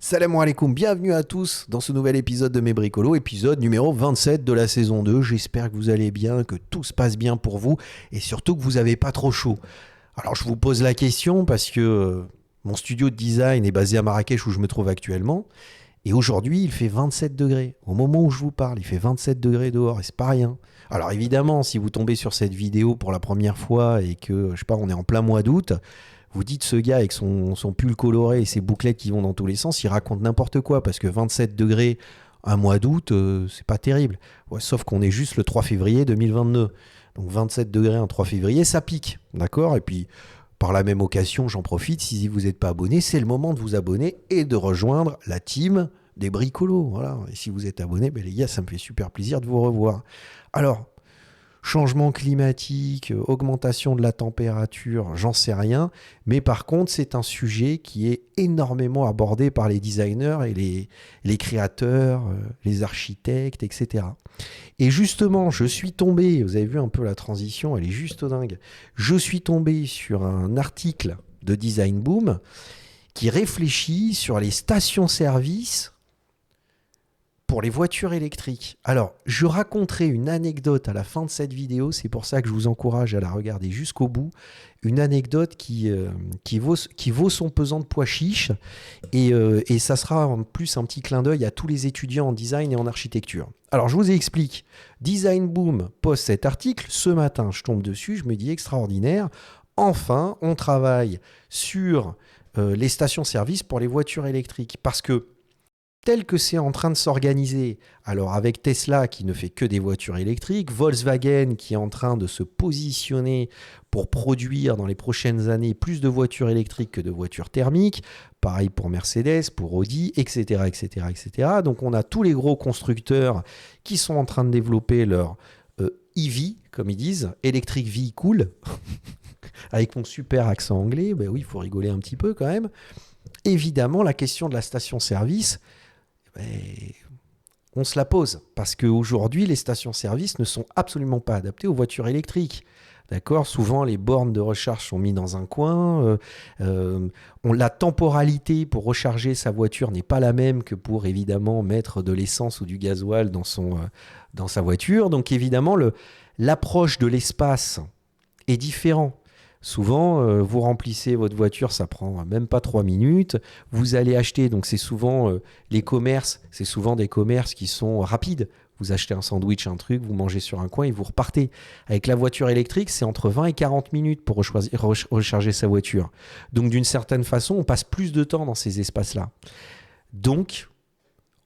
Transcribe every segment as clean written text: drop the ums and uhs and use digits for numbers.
Salam alaikum, bienvenue à tous dans ce nouvel épisode de Mes Bricolos, épisode numéro 27 de la saison 2. J'espère que vous allez bien, que tout se passe bien pour vous et surtout que vous n'avez pas trop chaud. Alors je vous pose la question parce que mon studio de design est basé à Marrakech où je me trouve actuellement et aujourd'hui il fait 27 degrés. Au moment où je vous parle, il fait 27 degrés dehors et c'est pas rien. Alors évidemment, si vous tombez sur cette vidéo pour la première fois et que, je sais pas, on est en plein mois d'août, vous dites ce gars avec son pull coloré et ses bouclettes qui vont dans tous les sens, il raconte n'importe quoi parce que 27 degrés un mois d'août, c'est pas terrible. Ouais, sauf qu'on est juste le 3 février 2022. Donc 27 degrés un 3 février, ça pique, d'accord? Et puis par la même occasion, j'en profite, si vous n'êtes pas abonné, c'est le moment de vous abonner et de rejoindre la team des bricolos. Voilà. Et si vous êtes abonné, ben les gars, ça me fait super plaisir de vous revoir. Alors, changement climatique, augmentation de la température, j'en sais rien. Mais par contre, c'est un sujet qui est énormément abordé par les designers et les créateurs, les architectes, etc. Et justement, je suis tombé, vous avez vu un peu la transition, elle est juste dingue. Je suis tombé sur un article de Design Boom qui réfléchit sur les stations-service pour les voitures électriques. Alors, je raconterai une anecdote à la fin de cette vidéo, c'est pour ça que je vous encourage à la regarder jusqu'au bout. Une anecdote qui vaut son pesant de pois chiche et ça sera en plus un petit clin d'œil à tous les étudiants en design et en architecture. Alors, je vous explique. Design Boom poste cet article. Ce matin, je tombe dessus, je me dis extraordinaire. Enfin, on travaille sur les stations-service pour les voitures électriques. Parce que tel que c'est en train de s'organiser, alors avec Tesla qui ne fait que des voitures électriques, Volkswagen qui est en train de se positionner pour produire dans les prochaines années plus de voitures électriques que de voitures thermiques, pareil pour Mercedes, pour Audi, etc., etc., etc. Donc on a tous les gros constructeurs qui sont en train de développer leur EV, comme ils disent, Electric Vehicle, avec mon super accent anglais, ben oui, il faut rigoler un petit peu quand même. Évidemment, la question de la station-service, on se la pose parce qu'aujourd'hui, les stations-service ne sont absolument pas adaptées aux voitures électriques. D'accord ? Souvent, les bornes de recharge sont mises dans un coin. La temporalité pour recharger sa voiture n'est pas la même que pour, évidemment, mettre de l'essence ou du gasoil dans sa voiture. Donc, évidemment, l'approche de l'espace est différente. Souvent, vous remplissez votre voiture, ça prend même pas 3 minutes. Vous allez acheter, donc c'est souvent les commerces, c'est souvent des commerces qui sont rapides. Vous achetez un sandwich, un truc, vous mangez sur un coin et vous repartez. Avec la voiture électrique, c'est entre 20 et 40 minutes pour recharger sa voiture. Donc d'une certaine façon, on passe plus de temps dans ces espaces-là. Donc,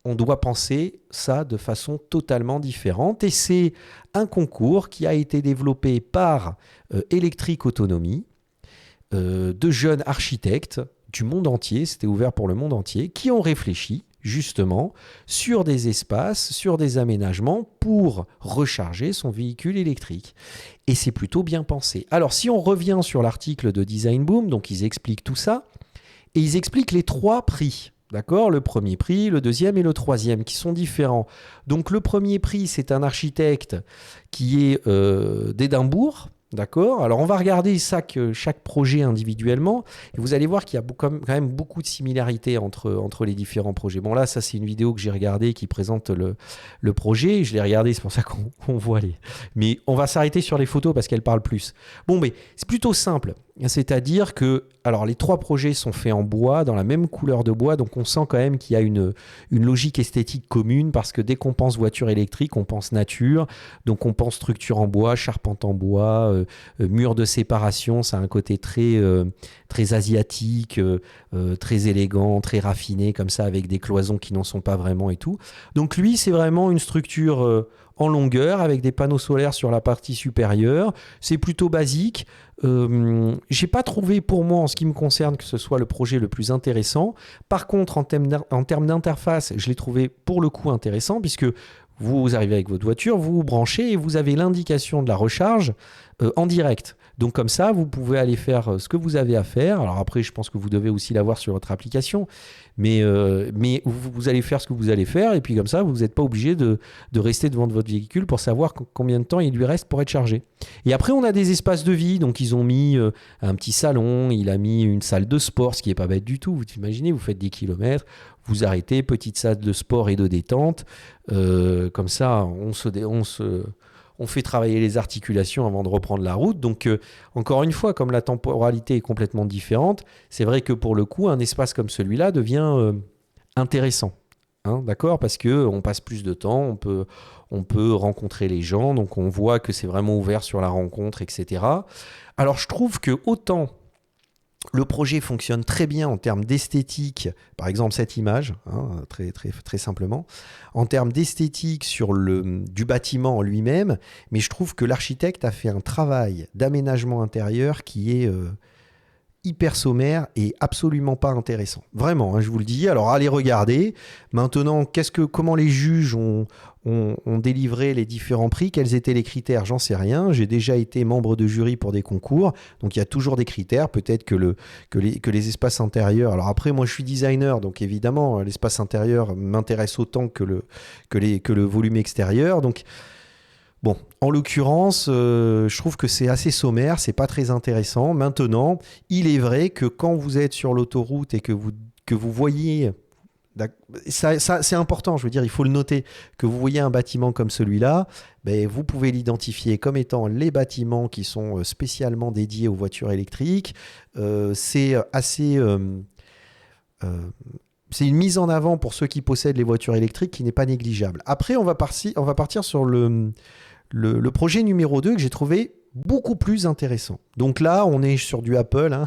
on doit penser ça de façon totalement différente. Et c'est un concours qui a été développé par Electric Autonomy, de jeunes architectes du monde entier, c'était ouvert pour le monde entier, qui ont réfléchi justement sur des espaces, sur des aménagements pour recharger son véhicule électrique. Et c'est plutôt bien pensé. Alors si on revient sur l'article de Design Boom, donc ils expliquent tout ça, et ils expliquent les 3 prix. D'accord ? Le premier prix, le deuxième et le troisième qui sont différents. Donc le premier prix, c'est un architecte qui est d'Édimbourg. D'accord ? Alors on va regarder chaque projet individuellement et vous allez voir qu'il y a quand même beaucoup de similarités entre les différents projets. Bon là, ça c'est une vidéo que j'ai regardée qui présente le projet. Je l'ai regardé, c'est pour ça qu'on voit les... Mais on va s'arrêter sur les photos parce qu'elles parlent plus. Bon, mais c'est plutôt simple. C'est-à-dire que alors les 3 projets sont faits en bois, dans la même couleur de bois, donc on sent quand même qu'il y a une logique esthétique commune parce que dès qu'on pense voiture électrique, on pense nature, donc on pense structure en bois, charpente en bois, mur de séparation, ça a un côté très asiatique, très élégant, très raffiné, comme ça, avec des cloisons qui n'en sont pas vraiment et tout. Donc lui, c'est vraiment une structure en longueur avec des panneaux solaires sur la partie supérieure. C'est plutôt basique. J'ai pas trouvé pour moi en ce qui me concerne que ce soit le projet le plus intéressant. Par contre, en termes d'interface, je l'ai trouvé pour le coup intéressant puisque vous arrivez avec votre voiture, vous vous branchez et vous avez l'indication de la recharge en direct. Donc comme ça, vous pouvez aller faire ce que vous avez à faire. Alors après, je pense que vous devez aussi l'avoir sur votre application, mais vous allez faire ce que vous allez faire, et puis comme ça, vous n'êtes pas obligé de rester devant votre véhicule pour savoir combien de temps il lui reste pour être chargé. Et après, on a des espaces de vie. Donc ils ont mis un petit salon, il a mis une salle de sport, ce qui n'est pas bête du tout. Vous imaginez, vous faites des kilomètres, vous arrêtez, petite salle de sport et de détente. Comme ça, on fait travailler les articulations avant de reprendre la route. Donc, encore une fois, comme la temporalité est complètement différente, c'est vrai que pour le coup, un espace comme celui-là devient intéressant. Hein, d'accord ? Parce qu'on passe plus de temps, on peut rencontrer les gens, donc on voit que c'est vraiment ouvert sur la rencontre, etc. Alors, je trouve que autant le projet fonctionne très bien en termes d'esthétique, par exemple cette image, hein, très, très, très simplement, en termes d'esthétique du bâtiment en lui-même, mais je trouve que l'architecte a fait un travail d'aménagement intérieur qui est hyper sommaire et absolument pas intéressant. Vraiment, hein, je vous le dis. Alors allez regarder. Maintenant, comment les juges ont délivré les différents prix, quels étaient les critères, j'en sais rien. J'ai déjà été membre de jury pour des concours, donc il y a toujours des critères. Peut-être que les espaces intérieurs. Alors après, moi je suis designer, donc évidemment l'espace intérieur m'intéresse autant que le volume extérieur. Donc bon, en l'occurrence, je trouve que c'est assez sommaire, c'est pas très intéressant. Maintenant, il est vrai que quand vous êtes sur l'autoroute et que vous voyez, ça, c'est important, je veux dire, il faut le noter, que vous voyez un bâtiment comme celui-là, ben, vous pouvez l'identifier comme étant les bâtiments qui sont spécialement dédiés aux voitures électriques. C'est assez... c'est une mise en avant pour ceux qui possèdent les voitures électriques qui n'est pas négligeable. Après, on va partir sur le projet numéro 2 que j'ai trouvé beaucoup plus intéressant. Donc là, on est sur du Apple, hein.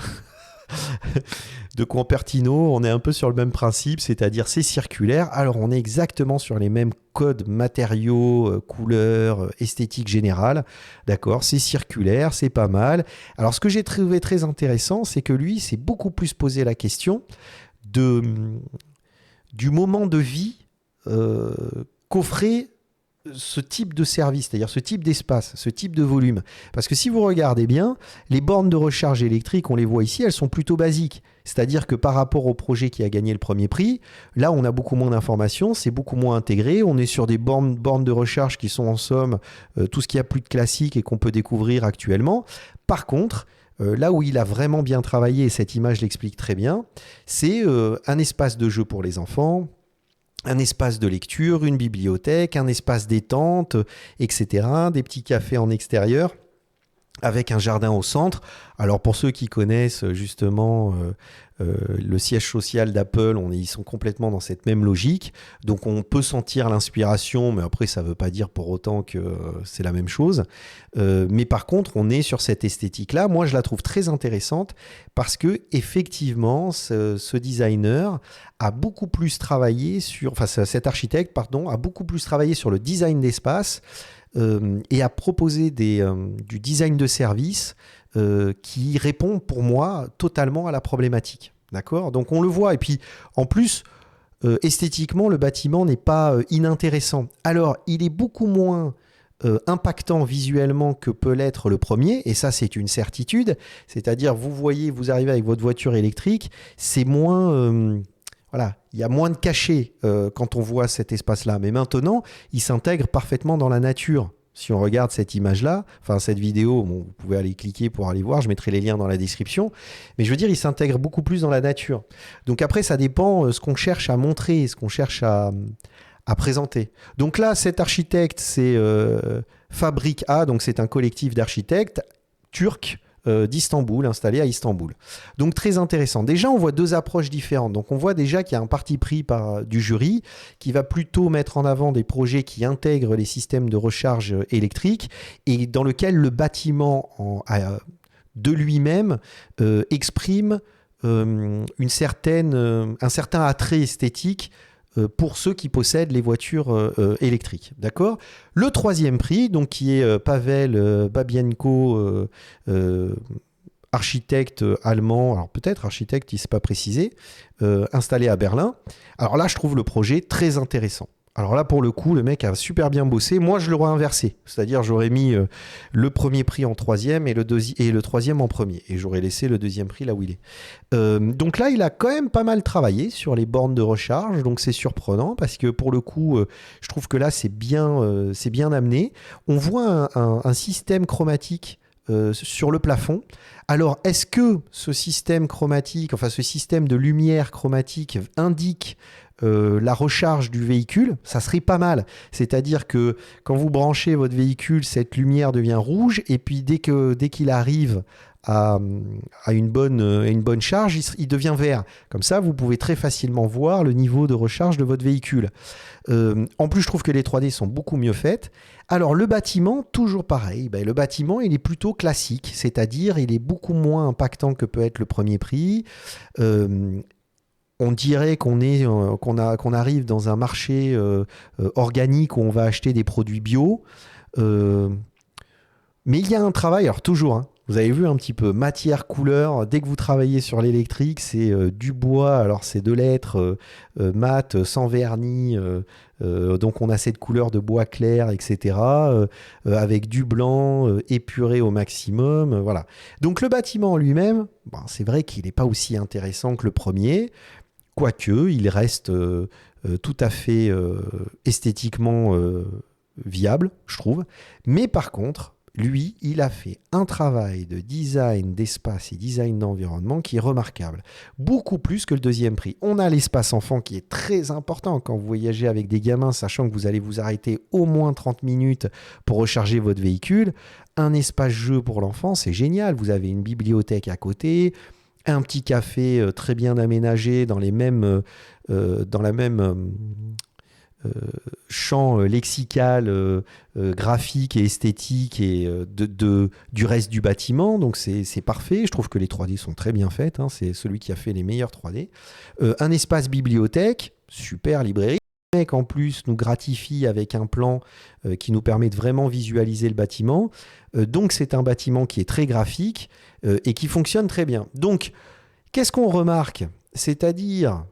De Cupertino, on est un peu sur le même principe, c'est-à-dire c'est circulaire. Alors on est exactement sur les mêmes codes matériaux, couleurs, esthétique générale. D'accord, c'est circulaire, c'est pas mal. Alors ce que j'ai trouvé très intéressant, c'est que lui s'est beaucoup plus posé la question du moment de vie qu'offrait ce type de service, c'est-à-dire ce type d'espace, ce type de volume. Parce que si vous regardez bien, les bornes de recharge électrique, on les voit ici, elles sont plutôt basiques. C'est-à-dire que par rapport au projet qui a gagné le premier prix, là on a beaucoup moins d'informations, c'est beaucoup moins intégré, on est sur des bornes de recharge qui sont en somme tout ce qu'il y a plus de classique et qu'on peut découvrir actuellement. Par contre, là où il a vraiment bien travaillé, et cette image l'explique très bien, c'est un espace de jeu pour les enfants, un espace de lecture, une bibliothèque, un espace détente, etc. Des petits cafés en extérieur avec un jardin au centre. Alors pour ceux qui connaissent justement le siège social d'Apple, ils sont complètement dans cette même logique. Donc on peut sentir l'inspiration, mais après ça ne veut pas dire pour autant que c'est la même chose. Mais par contre, on est sur cette esthétique-là. Moi, je la trouve très intéressante parce que effectivement, ce designer a beaucoup plus travaillé cet architecte, pardon, a beaucoup plus travaillé sur le design d'espace et a proposé du design de service qui répond pour moi totalement à la problématique. D'accord ? Donc on le voit. Et puis en plus, esthétiquement, le bâtiment n'est pas inintéressant. Alors il est beaucoup moins impactant visuellement que peut l'être le premier, et ça c'est une certitude. C'est-à-dire vous arrivez avec votre voiture électrique, c'est moins... Voilà, il y a moins de cachet quand on voit cet espace-là. Mais maintenant, il s'intègre parfaitement dans la nature. Si on regarde cette image-là, enfin cette vidéo, bon, vous pouvez aller cliquer pour aller voir, je mettrai les liens dans la description. Mais je veux dire, il s'intègre beaucoup plus dans la nature. Donc après, ça dépend ce qu'on cherche à montrer, ce qu'on cherche à présenter. Donc là, cet architecte, c'est Fabrique A, donc c'est un collectif d'architectes turcs d'Istanbul, installé à Istanbul. Donc très intéressant. Déjà, on voit deux approches différentes. Donc on voit déjà qu'il y a un parti pris du jury qui va plutôt mettre en avant des projets qui intègrent les systèmes de recharge électrique et dans lequel le bâtiment de lui-même exprime un certain attrait esthétique pour ceux qui possèdent les voitures électriques. D'accord ? Le troisième prix, donc, qui est Pavel Babienko, architecte allemand, alors peut-être architecte, il ne s'est pas précisé, installé à Berlin. Alors là, je trouve le projet très intéressant. Alors là, pour le coup, le mec a super bien bossé. Moi, je l'aurais inversé. C'est-à-dire, j'aurais mis le premier prix en troisième et le troisième en premier. Et j'aurais laissé le deuxième prix là où il est. Donc là, il a quand même pas mal travaillé sur les bornes de recharge. Donc c'est surprenant parce que pour le coup, je trouve que là, c'est bien amené. On voit un système chromatique sur le plafond. Alors, est-ce que ce système chromatique, enfin ce système de lumière chromatique indique la recharge du véhicule? Ça serait pas mal. C'est-à-dire que quand vous branchez votre véhicule, cette lumière devient rouge et puis dès qu'il arrive à une bonne charge, il devient vert. Comme ça, vous pouvez très facilement voir le niveau de recharge de votre véhicule. En plus, je trouve que les 3D sont beaucoup mieux faites. Alors, le bâtiment, toujours pareil. Le bâtiment, il est plutôt classique, c'est-à-dire il est beaucoup moins impactant que peut être le premier prix. On dirait qu'on arrive dans un marché organique où on va acheter des produits bio. Mais il y a un travail, alors toujours, hein, vous avez vu un petit peu, matière, couleur, dès que vous travaillez sur l'électrique, c'est du bois, alors c'est de l'être mat, sans vernis, donc on a cette couleur de bois clair, etc., avec du blanc épuré au maximum, voilà. Donc le bâtiment en lui-même, c'est vrai qu'il n'est pas aussi intéressant que le premier, quoique il reste tout à fait esthétiquement viable, je trouve, mais par contre, lui, il a fait un travail de design d'espace et design d'environnement qui est remarquable. Beaucoup plus que le deuxième prix. On a l'espace enfant qui est très important quand vous voyagez avec des gamins, sachant que vous allez vous arrêter au moins 30 minutes pour recharger votre véhicule. Un espace jeu pour l'enfant, c'est génial. Vous avez une bibliothèque à côté, un petit café très bien aménagé dans la même champ lexical, graphique et esthétique et du reste du bâtiment. Donc c'est parfait. Je trouve que les 3D sont très bien faites. Hein. C'est celui qui a fait les meilleurs 3D. Un espace bibliothèque, super librairie. Le mec en plus nous gratifie avec un plan qui nous permet de vraiment visualiser le bâtiment. Donc c'est un bâtiment qui est très graphique et qui fonctionne très bien. Donc qu'est-ce qu'on remarque? C'est-à-dire,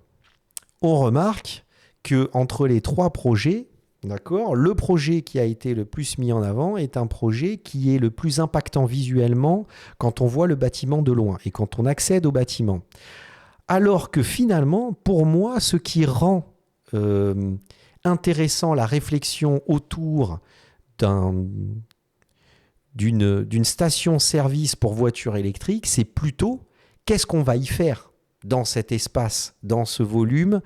on remarque que entre les trois projets, d'accord, le projet qui a été le plus mis en avant est un projet qui est le plus impactant visuellement quand on voit le bâtiment de loin et quand on accède au bâtiment. Alors que finalement, pour moi, ce qui rend intéressant la réflexion autour d'une station-service pour voitures électriques, c'est plutôt qu'est-ce qu'on va y faire dans cet espace, dans ce volume,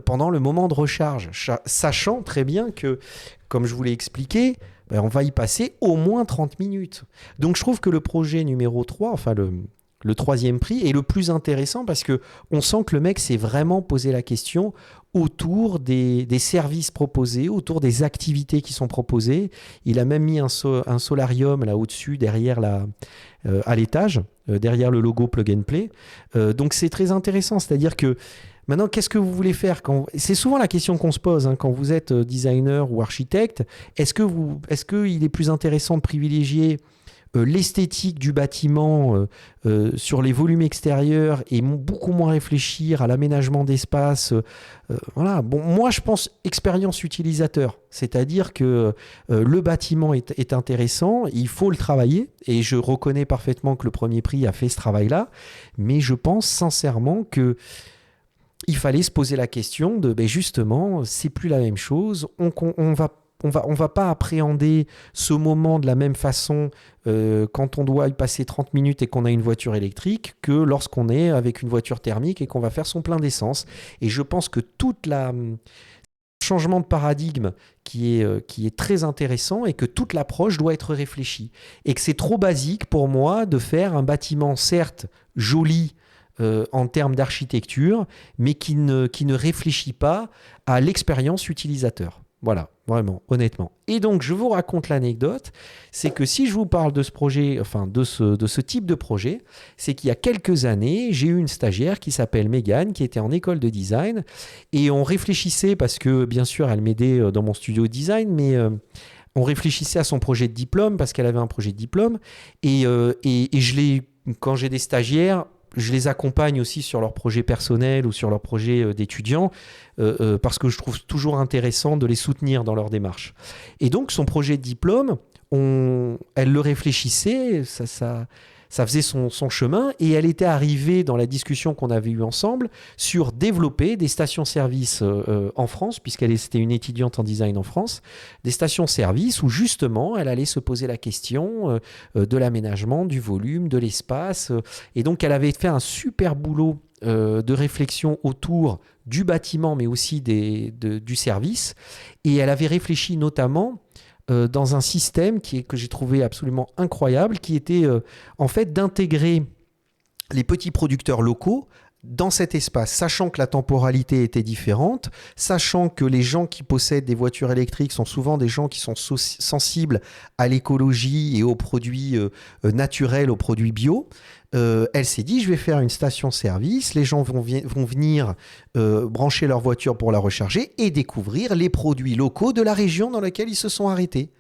pendant le moment de recharge, sachant très bien que, comme je vous l'ai expliqué, on va y passer au moins 30 minutes. Donc je trouve que le projet numéro 3, enfin le troisième prix, est le plus intéressant parce qu'on sent que le mec s'est vraiment posé la question autour des services proposés, autour des activités qui sont proposées. Il a même mis un solarium là au-dessus, derrière à l'étage, derrière le logo Plug and Play. Donc c'est très intéressant, c'est-à-dire que maintenant, qu'est-ce que vous voulez faire C'est souvent la question qu'on se pose quand vous êtes designer ou architecte. Est-ce qu'il est plus intéressant de privilégier l'esthétique du bâtiment sur les volumes extérieurs et beaucoup moins réfléchir à l'aménagement d'espace. Voilà. Bon, moi, je pense expérience utilisateur, c'est-à-dire que le bâtiment est intéressant, il faut le travailler, et je reconnais parfaitement que le premier prix a fait ce travail-là, mais je pense sincèrement que il fallait se poser la question de, justement, c'est plus la même chose, on va pas appréhender ce moment de la même façon quand on doit y passer 30 minutes et qu'on a une voiture électrique que lorsqu'on est avec une voiture thermique et qu'on va faire son plein d'essence. Et je pense que changement de paradigme qui est très intéressant et que toute l'approche doit être réfléchie. Et que c'est trop basique pour moi de faire un bâtiment certes joli en termes d'architecture, mais qui ne réfléchit pas à l'expérience utilisateur. Voilà, vraiment, honnêtement. Et donc, je vous raconte l'anecdote, c'est que si je vous parle de ce projet, enfin de ce type de projet, c'est qu'il y a quelques années, j'ai eu une stagiaire qui s'appelle Mégane, qui était en école de design, et on réfléchissait, parce que bien sûr, elle m'aidait dans mon studio de design, mais on réfléchissait à son projet de diplôme, parce qu'elle avait un projet de diplôme, et quand j'ai des stagiaires, je les accompagne aussi sur leurs projets personnels ou sur leurs projets d'étudiants parce que je trouve toujours intéressant de les soutenir dans leur démarche. Et donc, son projet de diplôme, elle le réfléchissait, ça faisait son chemin et elle était arrivée dans la discussion qu'on avait eue ensemble sur développer des stations-service en France, c'était une étudiante en design en France, des stations-service où justement elle allait se poser la question de l'aménagement, du volume, de l'espace. Et donc elle avait fait un super boulot de réflexion autour du bâtiment mais aussi du service. Et elle avait réfléchi notamment dans un système que j'ai trouvé absolument incroyable, qui était en fait d'intégrer les petits producteurs locaux dans cet espace, sachant que la temporalité était différente, sachant que les gens qui possèdent des voitures électriques sont souvent des gens qui sont sensibles à l'écologie et aux produits naturels, aux produits bio. Elle s'est dit, je vais faire une station-service, les gens vont venir brancher leur voiture pour la recharger et découvrir les produits locaux de la région dans laquelle ils se sont arrêtés,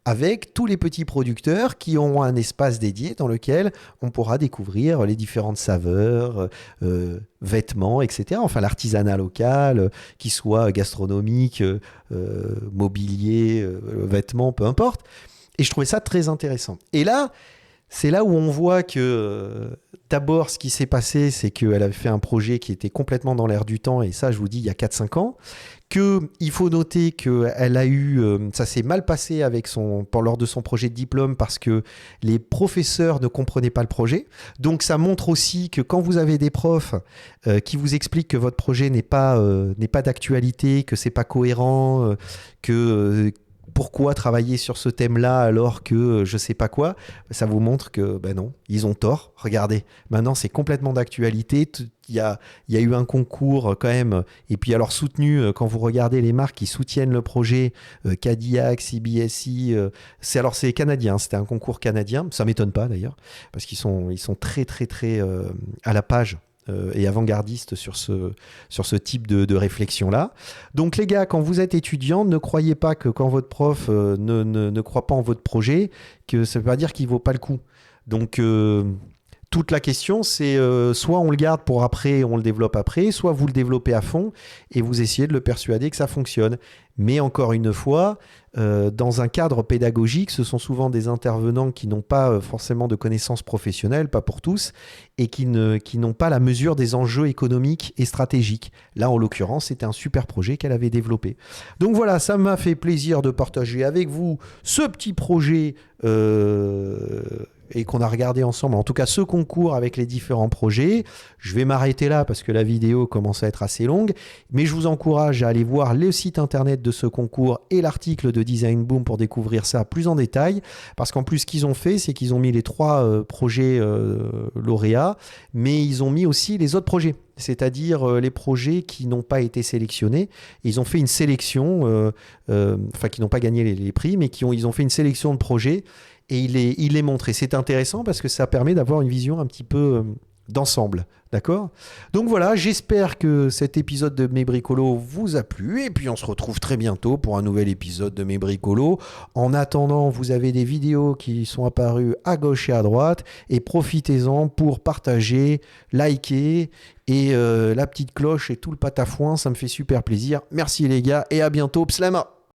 avec tous les petits producteurs qui ont un espace dédié dans lequel on pourra découvrir les différentes saveurs, vêtements, etc. Enfin, l'artisanat local, qu'il soit gastronomique, mobilier, vêtements, peu importe. Et je trouvais ça très intéressant. Et là, c'est là où on voit que d'abord, ce qui s'est passé, c'est qu'elle avait fait un projet qui était complètement dans l'air du temps, et ça, je vous dis, il y a 4-5 ans, qu'il faut noter qu'elle a eu... ça s'est mal passé lors de son projet de diplôme parce que les professeurs ne comprenaient pas le projet. Donc, ça montre aussi que quand vous avez des profs qui vous expliquent que votre projet n'est pas d'actualité, que c'est pas cohérent, pourquoi travailler sur ce thème-là alors que je sais pas quoi, ça vous montre que non, ils ont tort. Regardez, maintenant c'est complètement d'actualité. Il y a eu un concours quand même, et puis alors soutenu, quand vous regardez les marques qui soutiennent le projet, Cadillac, CBSI, c'est canadien, c'était un concours canadien, ça m'étonne pas d'ailleurs, parce qu'ils sont très très très à la page et avant-gardiste sur ce type de réflexion-là. Donc les gars, quand vous êtes étudiant, ne croyez pas que quand votre prof ne croit pas en votre projet, que ça ne veut pas dire qu'il ne vaut pas le coup. Donc toute la question, c'est soit on le garde pour après, on le développe après, soit vous le développez à fond et vous essayez de le persuader que ça fonctionne. Mais encore une fois, dans un cadre pédagogique, ce sont souvent des intervenants qui n'ont pas forcément de connaissances professionnelles, pas pour tous, et qui n'ont pas la mesure des enjeux économiques et stratégiques. Là, en l'occurrence, c'était un super projet qu'elle avait développé. Donc voilà, ça m'a fait plaisir de partager avec vous ce petit projet et qu'on a regardé ensemble, en tout cas ce concours avec les différents projets. Je vais m'arrêter là parce que la vidéo commence à être assez longue, mais je vous encourage à aller voir le site internet de ce concours et l'article de Design Boom pour découvrir ça plus en détail, parce qu'en plus ce qu'ils ont fait, c'est qu'ils ont mis les 3 projets lauréats, mais ils ont mis aussi les autres projets, c'est-à-dire les projets qui n'ont pas été sélectionnés. Ils ont fait une sélection, qui n'ont pas gagné les prix, mais ils ont fait une sélection de projets et il les montre. Et c'est intéressant parce que ça permet d'avoir une vision un petit peu d'ensemble. D'accord ? Donc voilà, j'espère que cet épisode de Mes Bricolos vous a plu. Et puis on se retrouve très bientôt pour un nouvel épisode de Mes Bricolos. En attendant, vous avez des vidéos qui sont apparues à gauche et à droite. Et profitez-en pour partager, liker et la petite cloche et tout le patafouin. Ça me fait super plaisir. Merci les gars et à bientôt. Pslama!